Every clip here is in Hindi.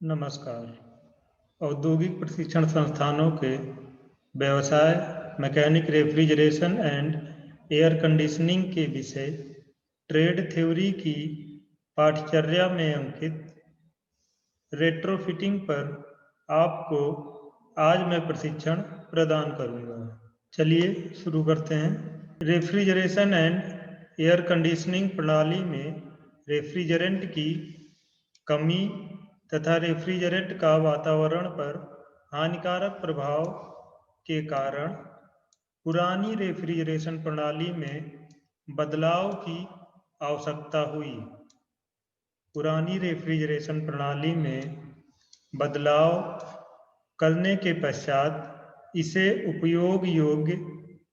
नमस्कार। औद्योगिक प्रशिक्षण संस्थानों के व्यवसाय, mechanic refrigeration and air conditioning के विषय ट्रेड थ्योरी की पाठचर्या में अंकित रेट्रोफिटिंग पर आपको आज मैं प्रशिक्षण प्रदान करूंगा। चलिए शुरू करते हैं। रेफ्रिजरेशन एंड एयर कंडीशनिंग प्रणाली में रेफ्रिजरेंट की कमी तथा रेफ्रिजरेंट का वातावरण पर हानिकारक प्रभाव के कारण पुरानी रेफ्रिजरेशन प्रणाली में बदलाव की आवश्यकता हुई। पुरानी रेफ्रिजरेशन प्रणाली में बदलाव करने के पश्चात इसे उपयोग योग्य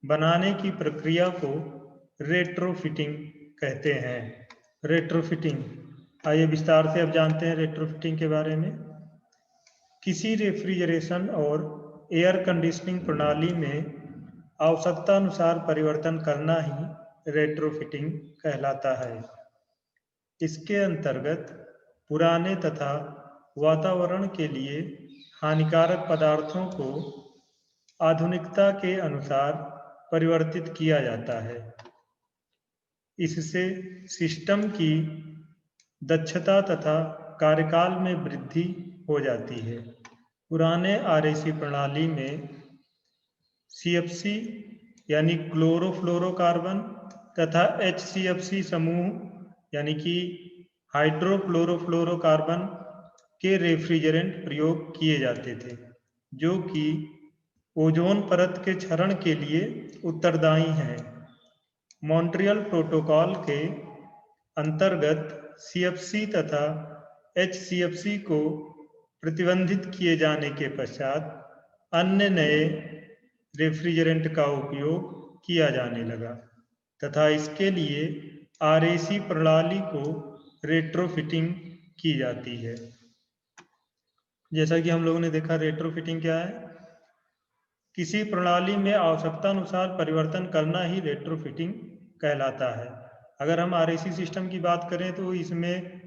बनाने की प्रक्रिया को रेट्रोफिटिंग कहते हैं। रेट्रोफिटिंग, आइए विस्तार से अब जानते हैं रेट्रोफिटिंग के बारे में। किसी रेफ्रिजरेशन और एयर कंडीशनिंग प्रणाली में आवश्यकता अनुसार परिवर्तन करना ही रेट्रोफिटिंग कहलाता है। इसके अंतर्गत पुराने तथा वातावरण के लिए हानिकारक पदार्थों को आधुनिकता के अनुसार परिवर्तित किया जाता है। इससे सिस्टम की दक्षता तथा कार्यकाल में वृद्धि हो जाती है। पुराने आरएसी प्रणाली में सीएफसी यानी क्लोरोफ्लोरोकार्बन तथा एचसीएफसी समूह यानी कि हाइड्रोक्लोरोफ्लोरोकार्बन के रेफ्रिजरेंट प्रयोग किए जाते थे, जो कि ओजोन परत के क्षरण के लिए उत्तरदायी हैं। मॉन्ट्रियल प्रोटोकॉल के अंतर्गत सीएफसी तथा एचसीएफसी को प्रतिबंधित किए जाने के पश्चात अन्य नए रेफ्रिजरेंट का उपयोग किया जाने लगा तथा इसके लिए आरएसी प्रणाली को रेट्रोफिटिंग की जाती है। जैसा कि हम लोगों ने देखा, रेट्रोफिटिंग क्या है? किसी प्रणाली में आवश्यकता अनुसार परिवर्तन करना ही रेट्रोफिटिंग कहलाता है। अगर हम आरएसी सिस्टम की बात करें तो इसमें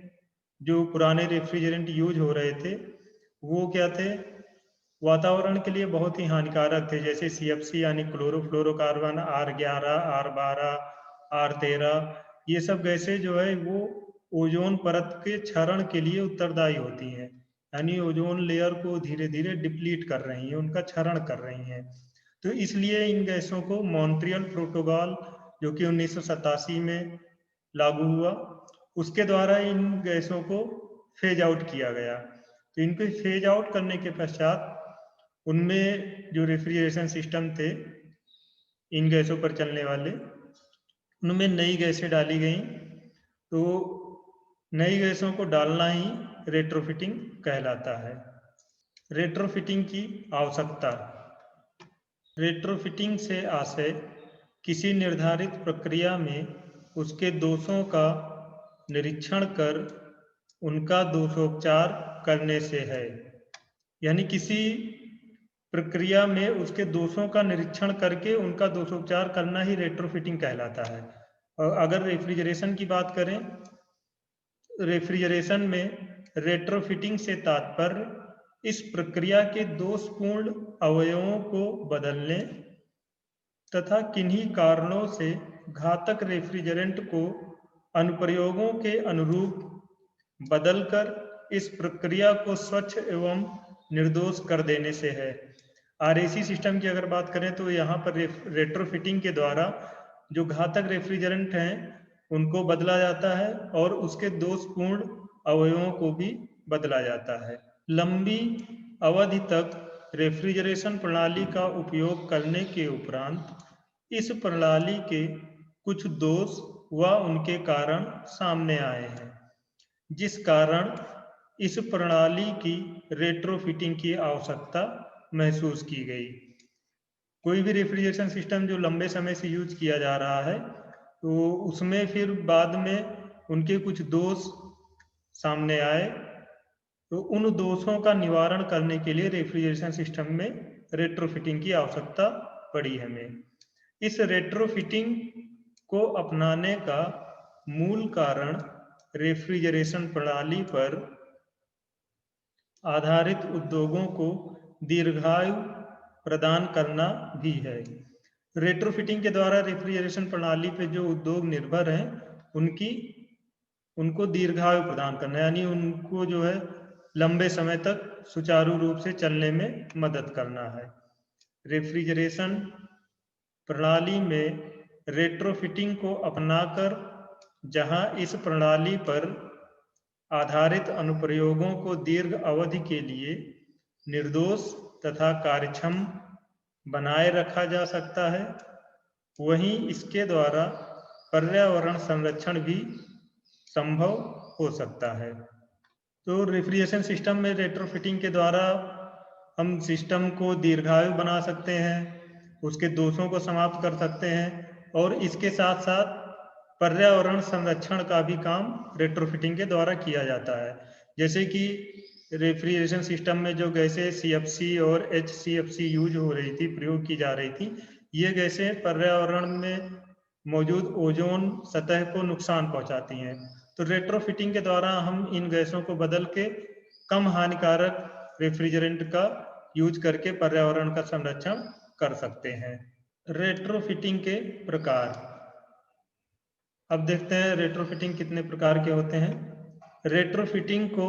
जो पुराने रेफ्रिजरेंट यूज हो रहे थे वो क्या थे? वातावरण के लिए बहुत ही हानिकारक थे, जैसे सीएफसी यानी क्लोरोफ्लोरोकार्बन, R11, R12, R13, ये सब गैसें जो है वो ओजोन परत के क्षरण के लिए उत्तरदायी होती हैं, यानी ओजोन लेयर को धीरे धीरे डिप्लीट कर रही हैं, उनका क्षरण कर रही हैं। तो इसलिए इन गैसों को मॉन्ट्रियल प्रोटोकॉल, जो कि 1987 में लागू हुआ, उसके द्वारा इन गैसों को फेज आउट किया गया। तो इनको फेज आउट करने के पश्चात उनमें जो रेफ्रिजरेशन सिस्टम थे इन गैसों पर चलने वाले, उनमें नई गैसें डाली गई। तो नई गैसों को डालना ही रेट्रोफिटिंग कहलाता है। रेट्रोफिटिंग की आवश्यकता। रेट्रोफिटिंग से आशय किसी निर्धारित प्रक्रिया में उसके दोषों का निरीक्षण कर उनका दोषोपचार करने से है। यानी किसी प्रक्रिया में उसके दोषों का निरीक्षण करके उनका दोषोपचार करना ही रेट्रोफिटिंग कहलाता है। और अगर रेफ्रिजरेशन की बात करें, रेफ्रिजरेशन में रेट्रोफिटिंग से तात्पर्य इस प्रक्रिया के दोषपूर्ण अवयवों को बदलने तथा किन्हीं कारणों से घातक रेफ्रिजरेंट को अनुप्रयोगों के अनुरूप बदलकर इस प्रक्रिया को स्वच्छ एवं निर्दोष कर देने से है। आरएसी सिस्टम की अगर बात करें तो यहाँ पर रेट्रोफिटिंग के द्वारा जो घातक रेफ्रिजरेंट हैं उनको बदला जाता है और उसके दोषपूर्ण अवयवों को भी बदला जाता है। लंबी अवधि तक रेफ्रिजरेशन प्रणाली का उपयोग करने के उपरांत इस प्रणाली के कुछ दोष व उनके कारण सामने आए हैं, जिस कारण इस प्रणाली की रेट्रोफिटिंग की आवश्यकता महसूस की गई। कोई भी रेफ्रिजरेशन सिस्टम जो लंबे समय से यूज किया जा रहा है तो उसमें फिर बाद में उनके कुछ दोष सामने आए, तो उन दोषों का निवारण करने के लिए रेफ्रिजरेशन सिस्टम में रेट्रोफिटिंग की आवश्यकता पड़ी हमें। इस रेट्रोफिटिंग को अपनाने का मूल कारण रेफ्रिजरेशन प्रणाली पर आधारित उद्योगों को दीर्घायु प्रदान करना भी है। रेट्रोफिटिंग के द्वारा रेफ्रिजरेशन प्रणाली पे जो उद्योग निर्भर हैं उनको दीर्घायु प्रदान करना, यानी उनको जो है लंबे समय तक सुचारू रूप से चलने में मदद करना है। रेफ्रिजरेशन प्रणाली में रेट्रोफिटिंग को अपनाकर जहां इस प्रणाली पर आधारित अनुप्रयोगों को दीर्घ अवधि के लिए निर्दोष तथा कार्यक्षम बनाए रखा जा सकता है, वहीं इसके द्वारा पर्यावरण संरक्षण भी संभव हो सकता है। तो रेफ्रिजरेशन सिस्टम में रेट्रोफिटिंग के द्वारा हम सिस्टम को दीर्घायु बना सकते हैं, उसके दोषों को समाप्त कर सकते हैं और इसके साथ साथ पर्यावरण संरक्षण का भी काम रेट्रोफिटिंग के द्वारा किया जाता है। जैसे कि रेफ्रिजरेशन सिस्टम में जो गैसें CFC और HCFC यूज हो रही थी, प्रयोग की जा रही थी, ये गैसें पर्यावरण में मौजूद ओजोन सतह को नुकसान पहुंचाती हैं। तो रेट्रोफिटिंग के द्वारा हम इन गैसों को बदल के कम हानिकारक रेफ्रिजरेंट का यूज करके पर्यावरण का संरक्षण कर सकते हैं। रेट्रोफिटिंग के प्रकार, अब देखते हैं रेट्रोफिटिंग कितने प्रकार के होते हैं। रेट्रोफिटिंग को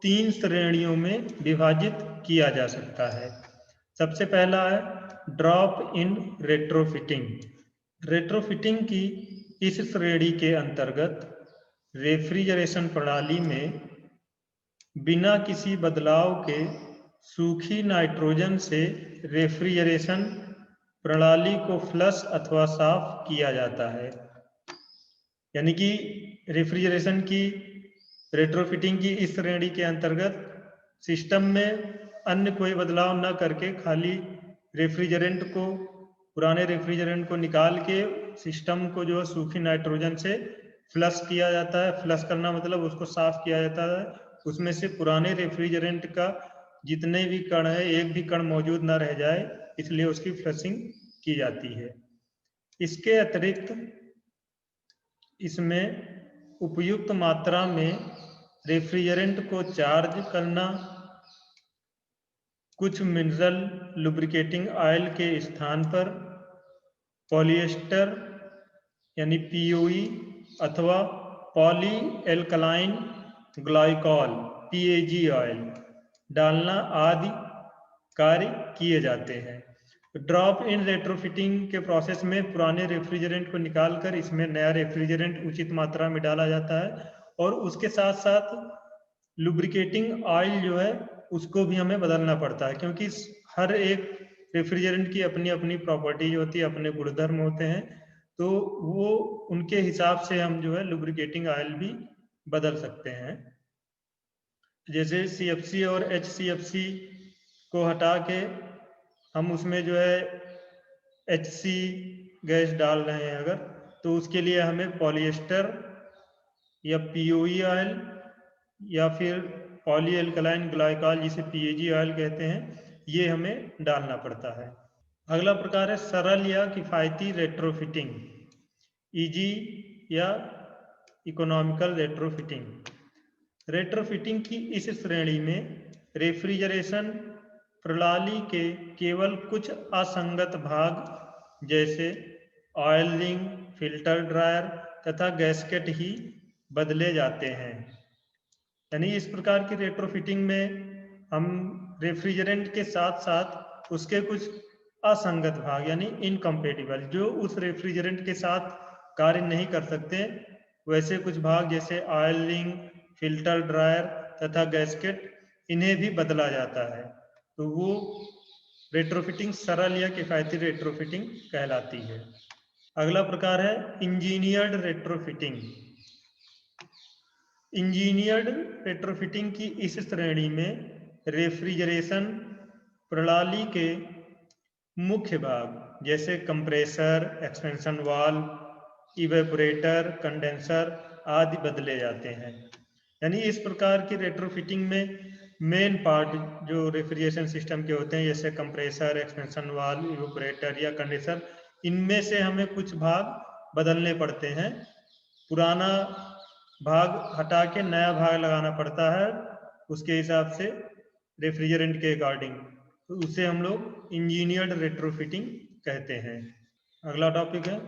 3 श्रेणियों में विभाजित किया जा सकता है। सबसे पहला है ड्रॉप इन रेट्रोफिटिंग। रेट्रोफिटिंग की इस श्रेणी के अंतर्गत रेफ्रिजरेशन प्रणाली में बिना किसी बदलाव के सूखी नाइट्रोजन से रेफ्रिजरेशन प्रणाली को फ्लश अथवा साफ किया जाता है। यानी कि रेफ्रिजरेशन की रेट्रोफिटिंग की इस श्रेणी के अंतर्गत सिस्टम में अन्य कोई बदलाव न करके खाली रेफ्रिजरेंट को, पुराने रेफ्रिजरेंट को निकाल के सिस्टम को जो है सूखी नाइट्रोजन से फ्लश किया जाता है। फ्लश करना मतलब उसको साफ किया जाता है, उसमें से पुराने रेफ्रिजरेंट का जितने भी कण है, एक भी कण मौजूद न रह जाए, इसलिए उसकी फ्लशिंग की जाती है। इसके अतिरिक्त इसमें उपयुक्त मात्रा में रेफ्रिजरेंट को चार्ज करना, कुछ मिनरल लुब्रिकेटिंग ऑयल के स्थान पर पॉलिएस्टर यानी POE अथवा poly alkaline glycol PAG oil डालना आदि कार्य किए जाते हैं। ड्रॉप इन रेट्रोफिटिंग के प्रोसेस में पुराने रेफ्रिजरेंट को निकालकर इसमें नया रेफ्रिजरेंट उचित मात्रा में डाला जाता है और उसके साथ साथ लुब्रिकेटिंग ऑयल जो है उसको भी हमें बदलना पड़ता है, क्योंकि हर एक रेफ्रिजरेंट की अपनी अपनी प्रॉपर्टीज होती है, अपने गुणधर्म होते हैं, तो वो उनके हिसाब से हम जो है लुब्रिकेटिंग ऑयल भी बदल सकते हैं। जैसे CFC और HCFC को हटा के हम उसमें जो है HC गैस डाल रहे हैं अगर, तो उसके लिए हमें पॉलिएस्टर या POE ऑयल या फिर पॉली एल्कलाइन ग्लाइकॉल जिसे PAG ऑयल कहते हैं, ये हमें डालना पड़ता है। अगला प्रकार है सरल या किफ़ायती रेट्रोफिटिंग, इजी या इकोनॉमिकल रेट्रोफिटिंग। रेट्रोफिटिंग की इस श्रेणी में रेफ्रिजरेशन प्रणाली के केवल कुछ असंगत भाग जैसे ऑयलिंग, फिल्टर ड्रायर तथा गैस्केट ही बदले जाते हैं। यानी इस प्रकार की रेट्रोफिटिंग में हम रेफ्रिजरेंट के साथ साथ उसके कुछ असंगत भाग यानी इनकम्पेटिबल, जो उस रेफ्रिजरेंट के साथ कार्य नहीं कर सकते, वैसे कुछ भाग जैसे ऑयलिंग, फिल्टर ड्रायर तथा गैस्केट, इन्हें भी बदला जाता है। तो वो रेट्रोफिटिंग सरल या किफ़ायती रेट्रोफिटिंग कहलाती है। अगला प्रकार है इंजीनियर्ड रेट्रोफिटिंग। इंजीनियर्ड रेट्रोफिटिंग की इस श्रेणी में रेफ्रिजरेशन प्रणाली के मुख्य भाग जैसे compressor, expansion valve, evaporator, condenser आदि बदले जाते हैं। यानी इस प्रकार की रेट्रोफिटिंग में मेन पार्ट जो रेफ्रिजरेशन सिस्टम के होते हैं जैसे कंप्रेसर, एक्सपेंशन वाल्व, इवेपोरेटर या कंडेंसर, इनमें से हमें कुछ भाग बदलने पड़ते हैं। पुराना भाग हटा के नया भाग लगाना पड़ता है उसके हिसाब से, रेफ्रिजरेंट के अकॉर्डिंग, तो उसे हम लोग इंजीनियर्ड रेट्रोफिटिंग कहते हैं। अगला टॉपिक है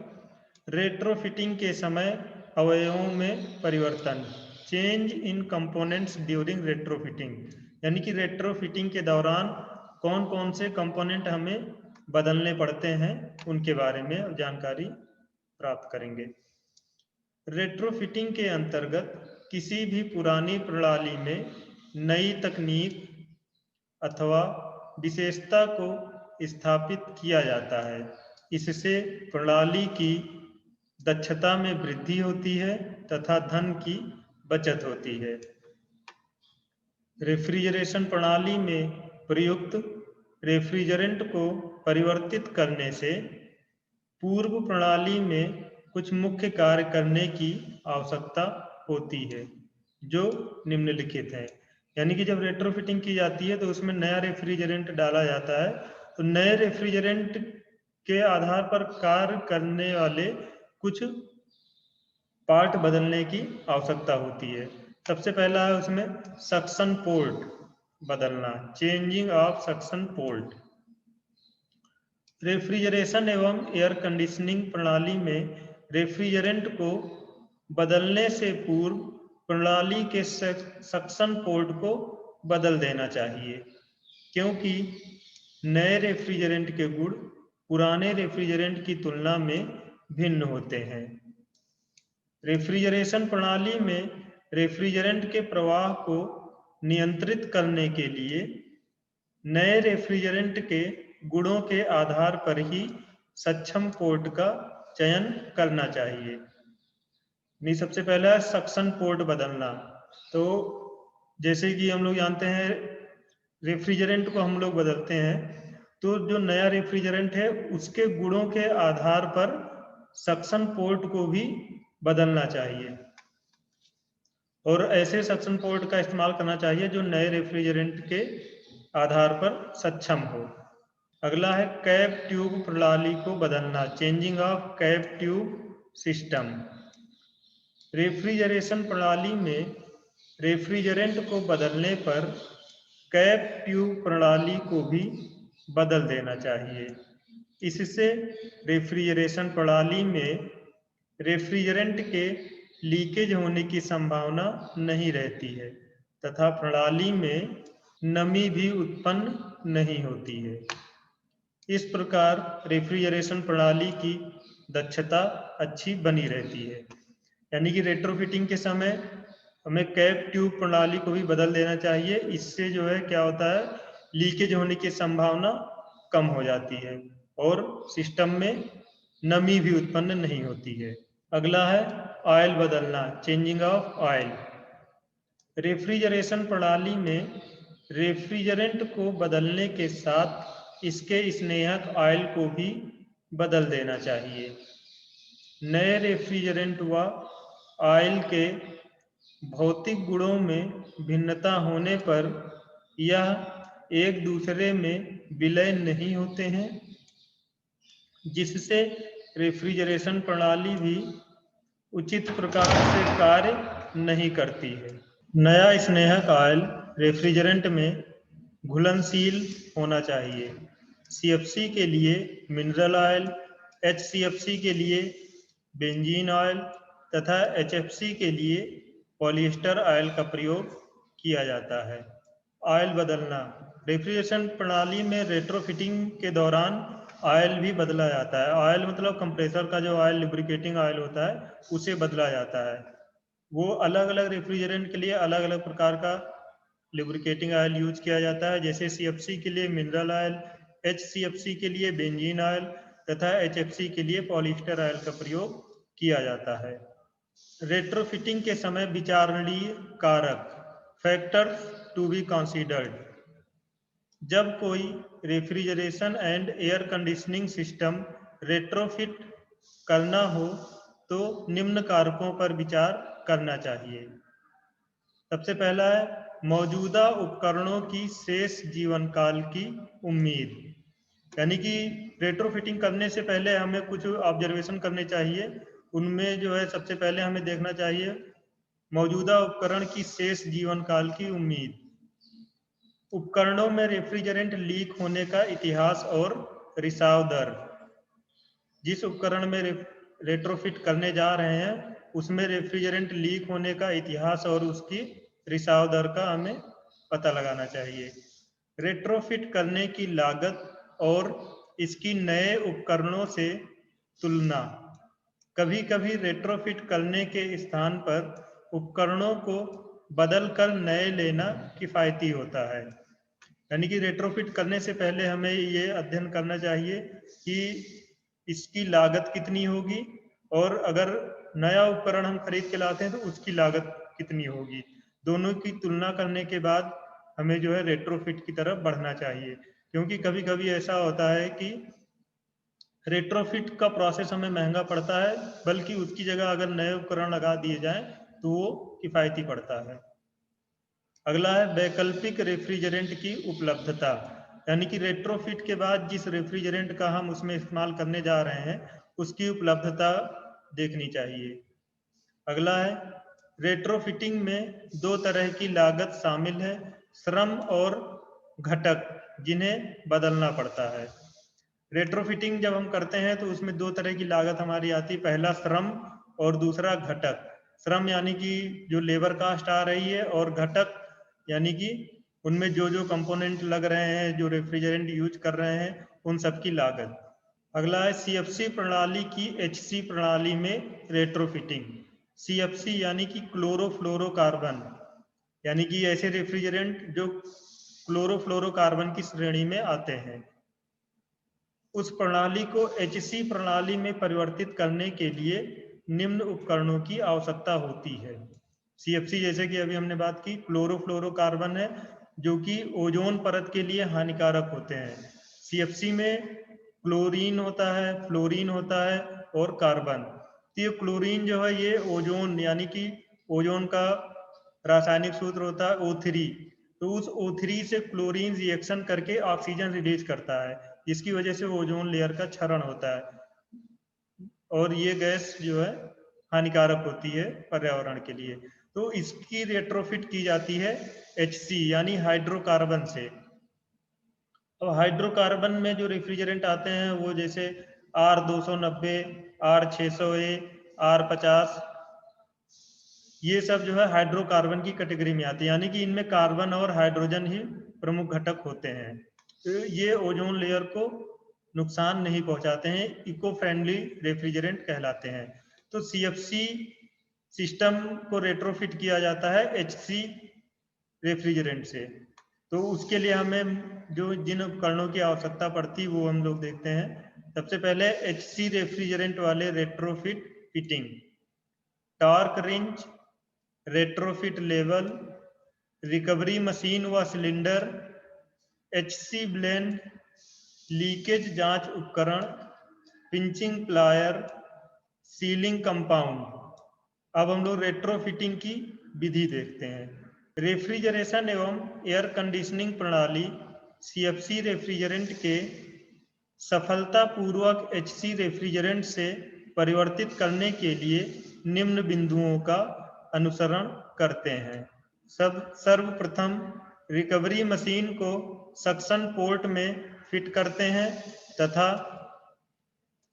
रेट्रोफिटिंग के समय अवयवों में परिवर्तन, change in components during retrofitting, यानी कि रेट्रोफिटिंग के दौरान कौन कौन से कंपोनेंट हमें बदलने पड़ते हैं उनके बारे में जानकारी प्राप्त करेंगे। रेट्रोफिटिंग के अंतर्गत किसी भी पुरानी प्रणाली में नई तकनीक अथवा विशेषता को स्थापित किया जाता है। इससे प्रणाली की दक्षता में वृद्धि होती है तथा धन की बचत होती है। रेफ्रिजरेशन प्रणाली में प्रयुक्त रेफ्रिजरेंट को परिवर्तित करने से पूर्व प्रणाली में कुछ मुख्य कार्य करने की आवश्यकता होती है जो निम्नलिखित है। यानी कि जब रेट्रोफिटिंग की जाती है तो उसमें नया रेफ्रिजरेंट डाला जाता है, तो नए रेफ्रिजरेंट के आधार पर कार्य करने वाले कुछ पार्ट बदलने की आवश्यकता होती है। सबसे पहला है उसमें सक्शन पोर्ट बदलना, changing of suction port. Refrigeration एवं एयर कंडीशनिंग प्रणाली में रेफ्रिजरेंट को बदलने से पूर्व प्रणाली के सक्शन पोर्ट को बदल देना चाहिए, क्योंकि नए रेफ्रिजरेंट के गुण पुराने रेफ्रिजरेंट की तुलना में भिन्न होते हैं। रेफ्रिजरेशन प्रणाली में रेफ्रिजरेंट के प्रवाह को नियंत्रित करने के लिए नए रेफ्रिजरेंट के गुणों के आधार पर ही सक्षम पोर्ट का चयन करना चाहिए। नहीं, सबसे पहला है सक्शन पोर्ट बदलना। तो जैसे कि हम लोग जानते हैं रेफ्रिजरेंट को हम लोग बदलते हैं, तो जो नया रेफ्रिजरेंट है उसके गुणों के आधार पर सक्शन पोर्ट को भी बदलना चाहिए और ऐसे सक्शन पोर्ट का इस्तेमाल करना चाहिए जो नए रेफ्रिजरेंट के आधार पर सक्षम हो। अगला है कैप ट्यूब प्रणाली को बदलना, changing of cap tube system. Refrigeration प्रणाली में रेफ्रिजरेंट को बदलने पर कैप ट्यूब प्रणाली को भी बदल देना चाहिए। इससे रेफ्रिजरेशन प्रणाली में रेफ्रिजरेंट के लीकेज होने की संभावना नहीं रहती है तथा प्रणाली में नमी भी उत्पन्न नहीं होती है। इस प्रकार रेफ्रिजरेशन प्रणाली की दक्षता अच्छी बनी रहती है। यानी कि रेट्रोफिटिंग के समय हमें कैप ट्यूब प्रणाली को भी बदल देना चाहिए। इससे जो है क्या होता है, लीकेज होने की संभावना कम हो जाती है और सिस्टम में नमी भी उत्पन्न नहीं होती है। अगला है ऑयल बदलना, चेंजिंग ऑफ ऑयल। रेफ्रिजरेशन प्रणाली में रेफ्रिजरेंट को बदलने के साथ इसके स्नेहक ऑयल को भी बदल देना चाहिए। नए रेफ्रिजरेंट व ऑयल के भौतिक गुणों में भिन्नता होने पर यह एक दूसरे में विलय नहीं होते हैं, जिससे रेफ्रिजरेशन प्रणाली भी उचित प्रकार से कार्य नहीं करती है। नया स्नेहक ऑयल रेफ्रिजरेंट में घुलनशील होना चाहिए। CFC के लिए मिनरल ऑयल, HCFC के लिए बेंजीन ऑयल तथा HFC के लिए पॉलिएस्टर ऑयल का प्रयोग किया जाता है। ऑयल बदलना, रेफ्रिजरेशन प्रणाली में रेट्रोफिटिंग के दौरान ऑयल भी बदला जाता है। ऑयल मतलब कंप्रेसर का जो ऑयल लुब्रिकेटिंग ऑयल होता है उसे बदला जाता है। वो अलग अलग रेफ्रिजरेंट के लिए अलग अलग प्रकार का लुब्रिकेटिंग ऑयल यूज किया जाता है। जैसे CFC के लिए मिनरल ऑयल, HCFC के लिए बेंजीन ऑयल तथा HFC के लिए पॉलिएस्टर ऑयल का प्रयोग किया जाता है। रेट्रोफिटिंग के समय विचारणीय कारक, फैक्टर्स टू बी कंसीडर्ड। जब कोई refrigeration and air conditioning system retrofit करना हो तो निम्न कारकों पर विचार करना चाहिए। सबसे पहला है मौजूदा उपकरणों की शेष जीवन काल की उम्मीद। यानी कि रेट्रोफिटिंग करने से पहले हमें कुछ ऑब्जर्वेशन करने चाहिए। उनमें जो है सबसे पहले हमें देखना चाहिए मौजूदा उपकरण की शेष जीवन काल की उम्मीद। उपकरणों में रेफ्रिजरेंट लीक होने का इतिहास और रिसाव दर। जिस उपकरण में रेट्रोफिट करने जा रहे हैं उसमें रेफ्रिजरेंट लीक होने का इतिहास और उसकी रिसाव दर का हमें पता लगाना चाहिए। रेट्रोफिट करने की लागत और इसकी नए उपकरणों से तुलना। कभी कभी रेट्रोफिट करने के स्थान पर उपकरणों को बदलकर नए लेना किफ़ायती होता है। यानी कि रेट्रोफिट करने से पहले हमें ये अध्ययन करना चाहिए कि इसकी लागत कितनी होगी और अगर नया उपकरण हम खरीद के लाते हैं तो उसकी लागत कितनी होगी। दोनों की तुलना करने के बाद हमें जो है रेट्रोफिट की तरफ बढ़ना चाहिए, क्योंकि कभी कभी ऐसा होता है कि रेट्रोफिट का प्रोसेस हमें महंगा पड़ता है, बल्कि उसकी जगह अगर नए उपकरण लगा दिए जाएं तो वो किफ़ायती पड़ता है। अगला है वैकल्पिक रेफ्रिजरेंट की उपलब्धता। यानी कि रेट्रोफिट के बाद जिस रेफ्रिजरेंट का हम उसमें इस्तेमाल करने जा रहे हैं उसकी उपलब्धता देखनी चाहिए। अगला है रेट्रोफिटिंग में दो तरह की लागत शामिल है, श्रम और घटक जिन्हें बदलना पड़ता है। रेट्रोफिटिंग जब हम करते हैं तो उसमें दो तरह की लागत हमारी आती है, पहला श्रम और दूसरा घटक। श्रम यानी कि जो लेबर कास्ट आ रही है, और घटक यानी कि उनमें जो जो कंपोनेंट लग रहे हैं, जो रेफ्रिजरेंट यूज कर रहे हैं, उन सब की लागत। अगला है सीएफसी प्रणाली की एचसी प्रणाली में रेट्रोफिटिंग। सीएफसी यानी कि क्लोरोफ्लोरोकार्बन, यानी कि ऐसे रेफ्रिजरेंट जो क्लोरोफ्लोरोकार्बन की श्रेणी में आते हैं, उस प्रणाली को एचसी प्रणाली में परिवर्तित करने के लिए निम्न उपकरणों की आवश्यकता होती है। सीएफसी जैसे कि अभी हमने बात की, क्लोरोफ्लोरोकार्बन है जो कि ओजोन परत के लिए हानिकारक होते हैं। सीएफसी में क्लोरीन होता है, फ्लोरीन होता है और कार्बन। तो ये क्लोरीन जो है ये ओजोन यानी कि ओजोन का रासायनिक सूत्र होता है O3, तो उस O3 से क्लोरीन रिएक्शन करके ऑक्सीजन रिलीज करता है, जिसकी वजह से ओजोन लेयर का क्षरण होता है और ये गैस जो है हानिकारक होती है पर्यावरण के लिए। तो इसकी रेट्रोफिट की जाती है HC यानी हाइड्रोकार्बन से। अब हाइड्रोकार्बन में जो रेफ्रिजरेंट आते हैं वो जैसे R290, R600A, R50, ये सब जो है हाइड्रोकार्बन की कैटेगरी में आते हैं, यानी कि इनमें कार्बन और हाइड्रोजन ही प्रमुख घटक होते हैं। तो ये ओजोन लेयर को नुकसान नहीं पहुंचाते हैं, इको फ्रेंडली रेफ्रिजरेंट कहलाते हैं। तो सीएफसी सिस्टम को रेट्रोफिट किया जाता है एचसी रेफ्रिजरेंट से। तो उसके लिए हमें जो जिन उपकरणों की आवश्यकता पड़ती वो हम लोग देखते हैं। सबसे पहले एचसी रेफ्रिजरेंट वाले retrofit fitting, torque wrench, retrofit level, recovery machine व सिलेंडर, एचसी ब्लेंड, लीकेज जांच उपकरण, पिंचिंग प्लायर, सीलिंग कंपाउंड। अब हम लोग रेट्रोफिटिंग की विधि देखते हैं। रेफ्रिजरेशन एवं एयर कंडीशनिंग प्रणाली सीएफसी रेफ्रिजरेंट के सफलतापूर्वक एचसी रेफ्रिजरेंट से परिवर्तित करने के लिए निम्न बिंदुओं का अनुसरण करते हैं। सर्वप्रथम रिकवरी मशीन को सक्शन पोर्ट में फिट करते हैं तथा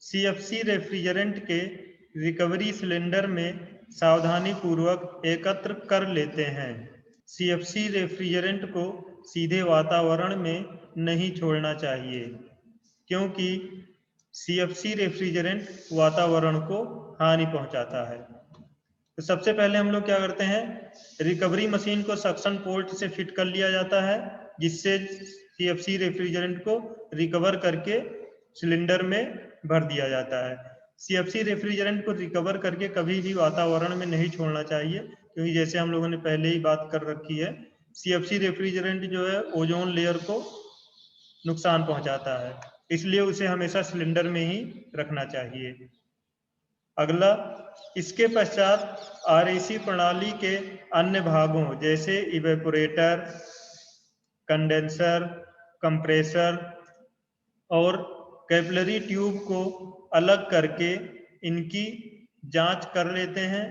सीएफसी रेफ्रिजरेंट के रिकवरी सिलेंडर में सावधानी पूर्वक एकत्र कर लेते हैं। सीएफसी रेफ्रिजरेंट को सीधे वातावरण में नहीं छोड़ना चाहिए, क्योंकि सीएफसी रेफ्रिजरेंट वातावरण को हानि पहुंचाता है। तो सबसे पहले हम लोग क्या करते हैं, रिकवरी मशीन को सक्शन पोर्ट से फिट कर लिया जाता है, जिससे सीएफसी रेफ्रिजरेंट को रिकवर करके सिलेंडर में भर दिया जाता है। सीएफसी रेफ्रिजरेंट को रिकवर करके कभी भी वातावरण में नहीं छोड़ना चाहिए, क्योंकि जैसे हम लोगों ने पहले ही बात कर रखी है, सीएफसी रेफ्रिजरेंट जो है ओजोन लेयर को नुकसान पहुंचाता है, इसलिए उसे हमेशा सिलेंडर में ही रखना चाहिए। अगला, इसके पश्चात आरएसी प्रणाली के अन्य भागों जैसे इवेपोरेटर, कंडेंसर, कंप्रेसर और कैपिलरी ट्यूब को अलग करके इनकी जांच कर लेते हैं।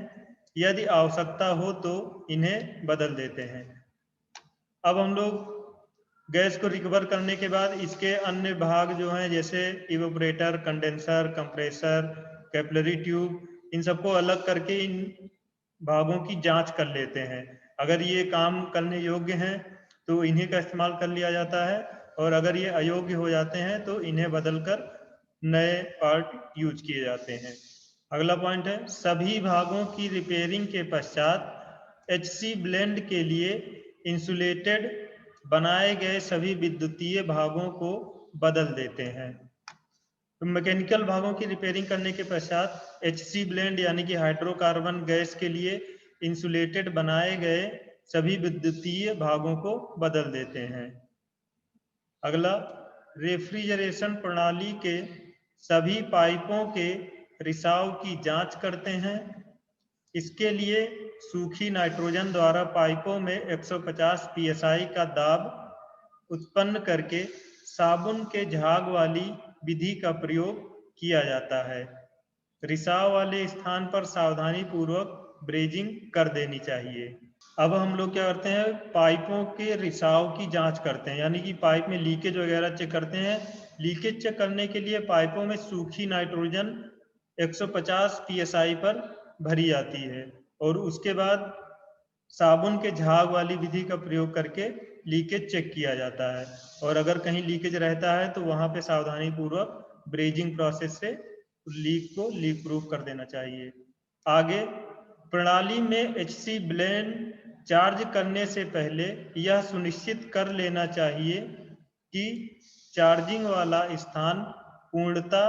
यदि आवश्यकता हो तो इन्हें बदल देते हैं। अब हम लोग गैस को रिकवर करने के बाद इसके अन्य भाग जो हैं जैसे evaporator, condenser, compressor, capillary tube, इन सबको अलग करके इन भागों की जांच कर लेते हैं। अगर ये काम करने योग्य हैं तो इन्हीं का इस्तेमाल कर लिया जाता है, और अगर ये अयोग्य हो जाते हैं तो इन्हें बदलकर नए पार्ट यूज किए जाते हैं। अगला पॉइंट है, सभी भागों की रिपेयरिंग के पश्चात एचसी ब्लेंड के लिए इंसुलेटेड बनाए गए सभी विद्युतीय भागों को बदल देते हैं। तो मैकेनिकल भागों की रिपेयरिंग करने के पश्चात एचसी ब्लेंड यानी कि हाइड्रोकार्बन गैस के लिए इंसुलेटेड बनाए गए सभी विद्युतीय भागों को बदल देते हैं। अगला, रेफ्रिजरेशन प्रणाली के सभी पाइपों के रिसाव की जांच करते हैं। इसके लिए सूखी नाइट्रोजन द्वारा पाइपों में 150 psi का दाब उत्पन्न करके साबुन के झाग वाली विधि का प्रयोग किया जाता है। रिसाव वाले स्थान पर सावधानी पूर्वक ब्रेजिंग कर देनी चाहिए। अब हम लोग क्या करते हैं, पाइपों के रिसाव की जांच करते हैं, यानी कि पाइप में लीकेज वगैरह चेक करते हैं। लीकेज चेक करने के लिए पाइपों में सूखी नाइट्रोजन 150 psi पर भरी जाती है, और उसके बाद साबुन के झाग वाली विधि का प्रयोग करके लीकेज चेक किया जाता है। और अगर कहीं लीकेज रहता है तो वहां पे सावधानी पूर्वक ब्रेजिंग प्रोसेस से लीक को लीक प्रूफ कर देना चाहिए। आगे, प्रणाली में एचसी ब्लेंड चार्ज करने से पहले यह सुनिश्चित कर लेना चाहिए कि चार्जिंग वाला स्थान पूर्णतः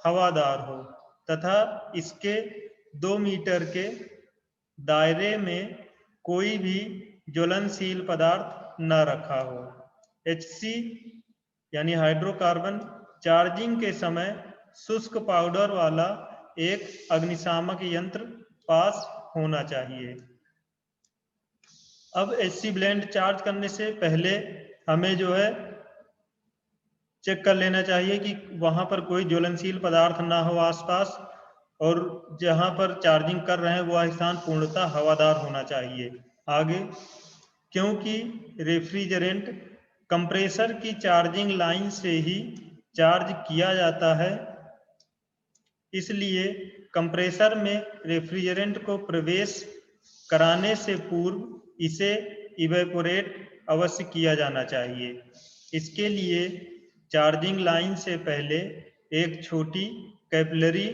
हवादार हो तथा इसके 2 मीटर के दायरे में कोई भी ज्वलनशील पदार्थ न रखा हो। एचसी यानी हाइड्रोकार्बन चार्जिंग के समय शुष्क पाउडर वाला एक अग्निशामक यंत्र पास होना चाहिए। अब एचसी ब्लेंड चार्ज करने से पहले हमें जो है चेक कर लेना चाहिए कि वहां पर कोई ज्वलनशील पदार्थ ना हो आसपास, और जहां पर चार्जिंग कर रहे हैं वह स्थान पूर्णतः हवादार होना चाहिए। आगे, क्योंकि रेफ्रिजरेंट कंप्रेसर की चार्जिंग लाइन से ही चार्ज किया जाता है, इसलिए कंप्रेसर में रेफ्रिजरेंट को प्रवेश कराने से पूर्व इसे इवेपोरेट अवश्य किया जाना चाहिए। इसके लिए चार्जिंग लाइन से पहले एक छोटी कैपिलरी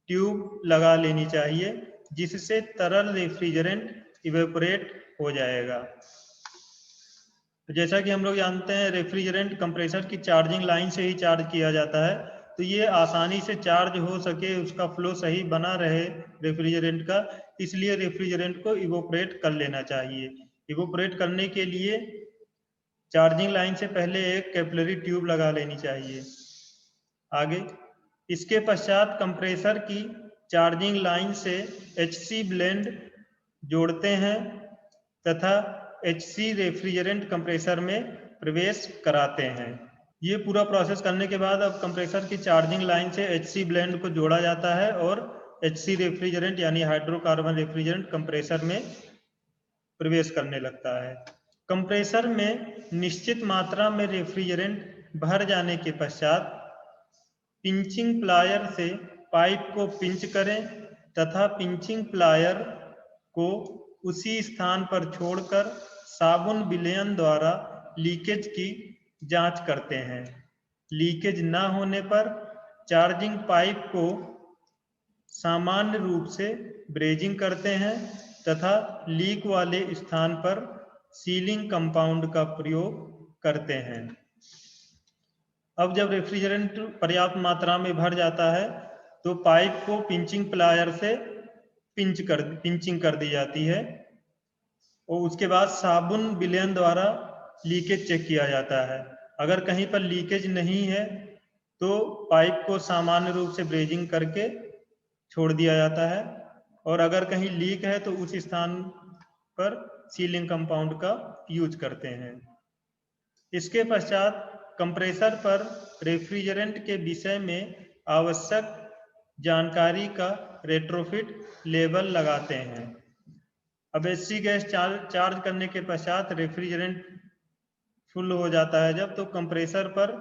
ट्यूब लगा लेनी चाहिए, जिससे तरल रेफ्रिजरेंट इवेपोरेट हो जाएगा। तो जैसा कि हम लोग जानते हैं, रेफ्रिजरेंट कंप्रेसर की चार्जिंग लाइन से ही चार्ज किया जाता है, तो ये आसानी से चार्ज हो सके, उसका फ्लो सही बना रहे रेफ्रिजरेंट का, इसलिए रेफ्रिजरेंट को इवोपरेट कर लेना चाहिए। इवोपरेट करने के लिए चार्जिंग लाइन से पहले एक कैपिलरी ट्यूब लगा लेनी चाहिए। आगे, इसके पश्चात कंप्रेसर की चार्जिंग लाइन से एचसी ब्लेंड जोड़ते हैं तथा एचसी रेफ्रिजरेंट कंप्रेसर में प्रवेश कराते हैं। ये पूरा प्रोसेस करने के बाद अब कंप्रेसर की चार्जिंग लाइन से एचसी ब्लेंड को जोड़ा जाता है और एचसी रेफ्रिजरेंट यानी हाइड्रोकार्बन रेफ्रिजरेंट कंप्रेसर में प्रवेश करने लगता है। कंप्रेसर में निश्चित मात्रा में रेफ्रिजरेंट भर जाने के पश्चात पिंचिंग प्लायर से पाइप को पिंच करें तथा पिंचिंग प्लायर को उसी स्थान पर छोड़कर साबुन विलयन द्वारा लीकेज की जांच करते हैं। लीकेज न होने पर चार्जिंग पाइप को सामान्य रूप से ब्रेजिंग करते हैं तथा लीक वाले स्थान पर सीलिंग कंपाउंड का प्रयोग करते हैं। अब जब रेफ्रिजरेंट पर्याप्त मात्रा में भर जाता है तो पाइप को पिंचिंग प्लायर से पिंचिंग कर दी जाती है, और उसके बाद साबुन विलयन द्वारा लीकेज चेक किया जाता है। अगर कहीं पर लीकेज नहीं है तो पाइप को सामान्य रूप से ब्रेजिंग करके छोड़ दिया जाता है, और अगर कहीं लीक है तो उस स्थान पर सीलिंग कंपाउंड का यूज करते हैं। इसके पश्चात कंप्रेसर पर रेफ्रिजरेंट के विषय में आवश्यक जानकारी का रेट्रोफिट लेबल लगाते हैं। अब एचसी गैस चार्ज करने के पश्चात रेफ्रिजरेंट फुल हो जाता है जब, तो कंप्रेसर पर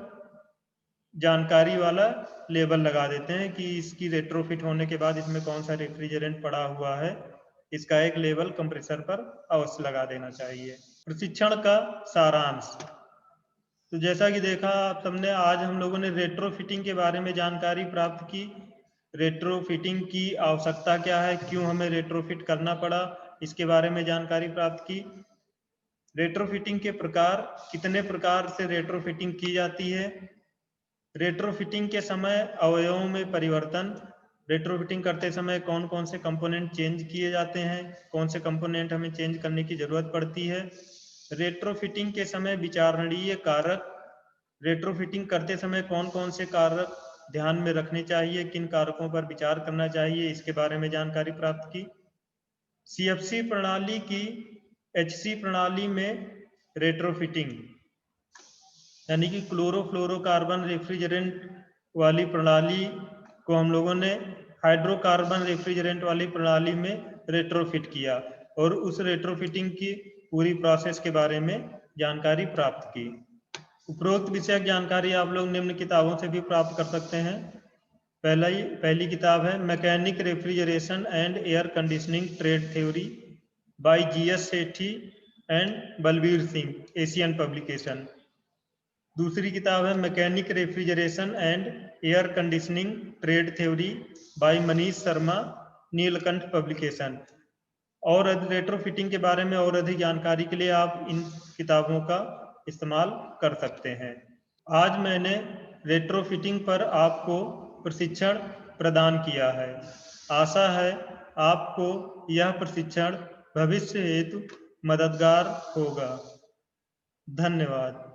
जानकारी वाला लेबल लगा देते हैं कि इसकी रेट्रोफिट होने के बाद इसमें कौन सा रेफ्रिजरेंट पड़ा हुआ है, इसका एक लेबल कंप्रेसर पर अवश्य लगा देना चाहिए। प्रशिक्षण का सारांश। तो जैसा कि देखा आप सबने, आज हम लोगों ने रेट्रोफिटिंग के बारे में जानकारी प्राप्त की। रेट्रोफिटिंग की आवश्यकता क्या है, क्यों हमें रेट्रोफिट करना पड़ा, इसके बारे में जानकारी प्राप्त की। रेट्रोफिटिंग के प्रकार, कितने प्रकार से रेट्रोफिटिंग की जाती है। रेट्रोफिटिंग के समय अवयवों में परिवर्तन। रेट्रोफिटिंग करते समय कौन कौन से कंपोनेंट चेंज किए जाते हैं, कौन से कंपोनेंट हमें चेंज करने की जरूरत पड़ती है। रेट्रोफिटिंग के समय विचारणीय कारक। रेट्रोफिटिंग करते समय कौन कौन से कारक ध्यान में रखने चाहिए, किन कारकों पर विचार करना चाहिए, इसके बारे में जानकारी प्राप्त की। सीएफसी प्रणाली की एचसी प्रणाली में रेट्रोफिटिंग यानी कि क्लोरोफ्लोरोकार्बन रेफ्रिजरेंट वाली प्रणाली को हम लोगों ने हाइड्रोकार्बन रेफ्रिजरेंट वाली प्रणाली में रेट्रोफिट किया और उस रेट्रोफिटिंग की पूरी प्रोसेस के बारे में जानकारी प्राप्त की। उपरोक्त विषयक जानकारी आप लोग निम्न किताबों से भी प्राप्त कर सकते हैं। पहली किताब है mechanic refrigeration and air conditioning trade theory by GS Sethi and Balbir Singh, Asian publication. दूसरी किताब है mechanic refrigeration and air conditioning trade theory by Manish Sharma, Neelkanth publication. और रेट्रोफिटिंग के बारे में और अधिक जानकारी के लिए आप इन किताबों का इस्तेमाल कर सकते हैं। आज मैंने रेट्रोफिटिंग पर आपको प्रशिक्षण प्रदान किया है। आशा है आपको यह प्रशिक्षण भविष्य हेतु मददगार होगा। धन्यवाद।